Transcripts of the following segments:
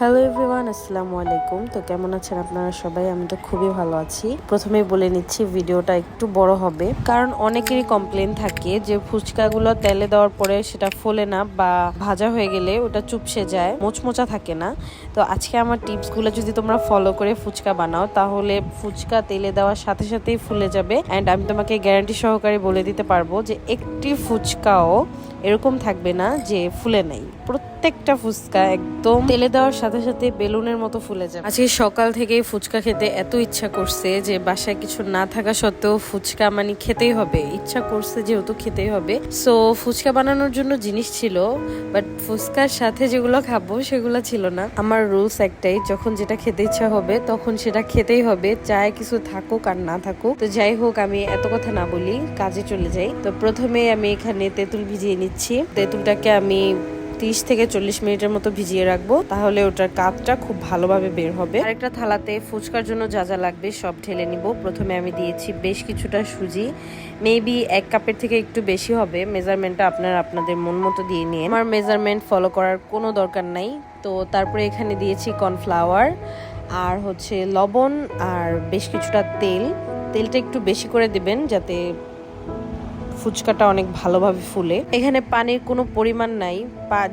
Hello everyone, আসসালামু আলাইকুম। তো কেমন আছেন আপনারা সবাই? আমি তো খুবই ভালো আছি। প্রথমেই বলে নিচ্ছি ভিডিওটা একটু বড় হবে, কারণ অনেকেরই কমপ্লেন থাকে যে ফুচকাগুলো তেলে দেওয়ার পরে সেটা ফোলে না বা ভাজা হয়ে গেলে ওটা চুপসে যায়, মোচমোচা থাকে না। তো আজকে আমার টিপসগুলো যদি তোমরা ফলো করে ফুচকা বানাও তাহলে ফুচকা তেলে দেওয়ার সাথে সাথেই ফুলে যাবে। অ্যান্ড আমি তোমাকে গ্যারান্টি সহকারে বলে দিতে পারবো যে একটি ফুচকাও এরকম থাকবে না যে ফুলে নাই। প্রত্যেকটা ফুচকা একদম তেলে দেওয়ার সাথে সাথে বেলুনের মতো ফুলে যাবে। আজকে সকাল থেকেই ফুচকা খেতে এত ইচ্ছা করছে যে বাসায় কিছু না থাকা সত্ত্বেও ফুচকা মানে খেতেই হবে, ইচ্ছা করছে যেহেতু খেতেই হবে। সো ফুচকা বানানোর জন্য জিনিস ছিল, বাট ফুচকার সাথে যেগুলো খাবো সেগুলো ছিল না। আমার রুলস একটাই, যখন যেটা খেতে ইচ্ছা হবে তখন সেটা খেতেই হবে, চায় কিছু থাকুক আর না থাকুক। তো যাই হোক, আমি এত কথা না বলি, কাজে চলে যাই। তো প্রথমে আমি এখানে তেঁতুল ভিজিয়ে নিচ্ছি। তেঁতুলটাকে আমি 30 থেকে 40 মিনিটের মতো ভিজিয়ে রাখবো, তাহলে ওটার কাতটা খুব ভালোভাবে বের হবে। আরেকটা থালাতে ফুচকার জন্য যা যা লাগবে সব ঢেলে নিব। প্রথমে আমি দিয়েছি বেশ কিছুটা সুজি, মেবি 1 কাপের থেকে একটু বেশি হবে। মেজারমেন্টটা আপনারা আপনাদের মন মতো দিয়ে নিয়ে, আমার মেজারমেন্ট ফলো করার কোনো দরকার নাই। তো তারপরে এখানে দিয়েছি কর্নফ্লাওয়ার আর লবণ আর বেশ কিছুটা তেলটা একটু বেশি করে দিবেন যাতে ফুচকাটা অনেক ভালোভাবে ফুলে। এখানে পানির কোনো পরিমাণ নাই,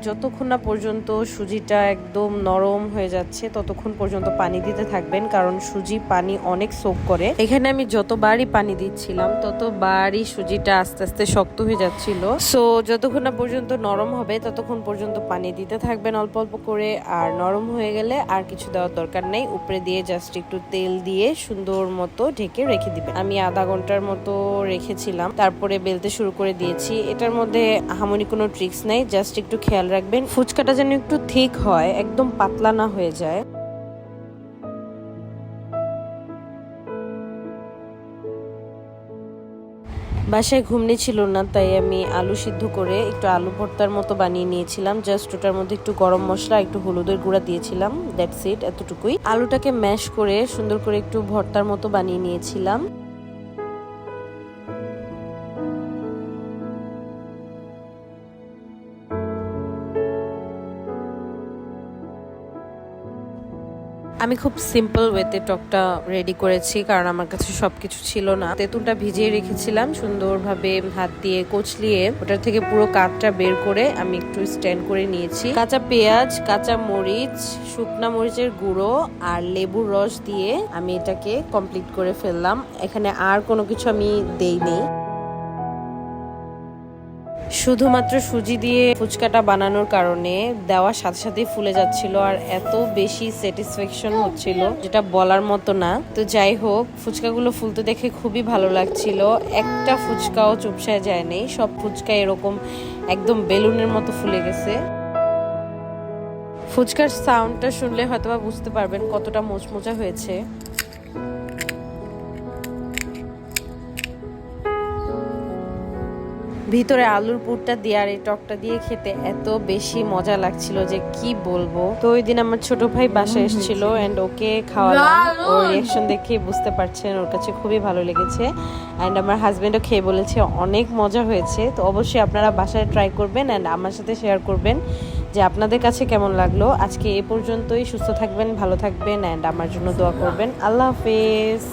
যতক্ষণ না পর্যন্ত সুজিটা একদম নরম হয়ে যাচ্ছে ততক্ষণ পর্যন্ত পানি দিতে থাকবেন, কারণ সুজি পানি অনেক সোক করে। এখানে আমি যতবারই পানি দিচ্ছিলাম ততবারই সুজিটা আস্তে আস্তে শক্ত হয়ে যাচ্ছিল। সো যতক্ষণ না পর্যন্ত নরম হবে ততক্ষণ পর্যন্ত পানি দিতে থাকবেন অল্প অল্প করে। আর নরম হয়ে গেলে আর কিছু দেওয়ার দরকার নেই, উপরে দিয়ে জাস্ট একটু তেল দিয়ে সুন্দর মতো ঢেকে রেখে দিবেন। আমি আধা ঘন্টার মতো রেখেছিলাম, তারপরে বেলতে শুরু করে দিয়েছি। এটার মধ্যে আহামরি কোনো ট্রিক্স নাই, জাস্ট একটু খেয়াল রাখবেন ফুচকাটা যেন একটু ঠিক হয়, একদম পাতলা না হয়ে যায়। বাসায় ঘুমনি ছিল না, তাই আমি আলু সিদ্ধ করে একটু আলু ভর্তার মতো বানিয়ে নিয়েছিলাম। জাস্ট ওটার মধ্যে একটু গরম মশলা, একটু হলুদের গুঁড়া দিয়েছিলাম, দ্যাটস ইট, এতটুকুই। আলুটাকে ম্যাশ করে সুন্দর করে একটু ভর্তার মতো বানিয়ে নিয়েছিলাম। আমি খুব সিম্পল ওয়েতে টকটা রেডি করেছি, কারণ আমার কাছে সবকিছু ছিল না। তেঁতুলটা ভিজিয়ে রেখেছিলাম, সুন্দরভাবে হাত দিয়ে কচলিয়ে ওটার থেকে পুরো কাঠটা বের করে আমি একটু স্ট্যান্ড করে নিয়েছি। কাঁচা পেঁয়াজ, কাঁচা মরিচ, শুকনা মরিচের গুঁড়ো আর লেবুর রস দিয়ে আমি এটাকে কমপ্লিট করে ফেললাম। এখানে আর কোনো কিছু আমি দেইনি। শুধুমাত্র সুজি দিয়ে ফুচকাটা বানানোর কারণে দেওয়ার সাথে সাথেই ফুলে যাচ্ছিল, আর এত বেশি স্যাটিসফ্যাকশন হচ্ছিল যেটা বলার মতো না। তো যাই হোক, ফুচকাগুলো ফুলতে দেখে খুবই ভালো লাগছিল। একটা ফুচকাও চুপসায় যায়নি, সব ফুচকা এরকম একদম বেলুনের মতো ফুলে গেছে। ফুচকার সাউন্ডটা শুনলে হয়তোবা বুঝতে পারবেন কতটা মোচমোচা হয়েছে। ভিতরে আলুর পুরটা দিয়ে আর এই টকটা দিয়ে খেতে এত বেশি মজা লাগছিল যে কি বলবো। তো ওই দিন আমার ছোট ভাই বাসায় এসেছিল এন্ড ওকে খাওয়ালাম। ওর রিয়াকশন দেখে বুঝতে পারছেন ওর কাছে খুবই ভালো লেগেছে। এন্ড আমার হাজবেন্ডও খেয়ে বলেছে অনেক মজা হয়েছে। তো অবশ্যই আপনারা বাসায় ট্রাই করবেন এন্ড আমার সাথে শেয়ার করবেন যে আপনাদের কাছে কেমন লাগলো। আজকে এ পর্যন্তই। সুস্থ থাকবেন, ভালো থাকবেন এন্ড আমার জন্য দোয়া করবেন। আল্লাহ হাফেজ।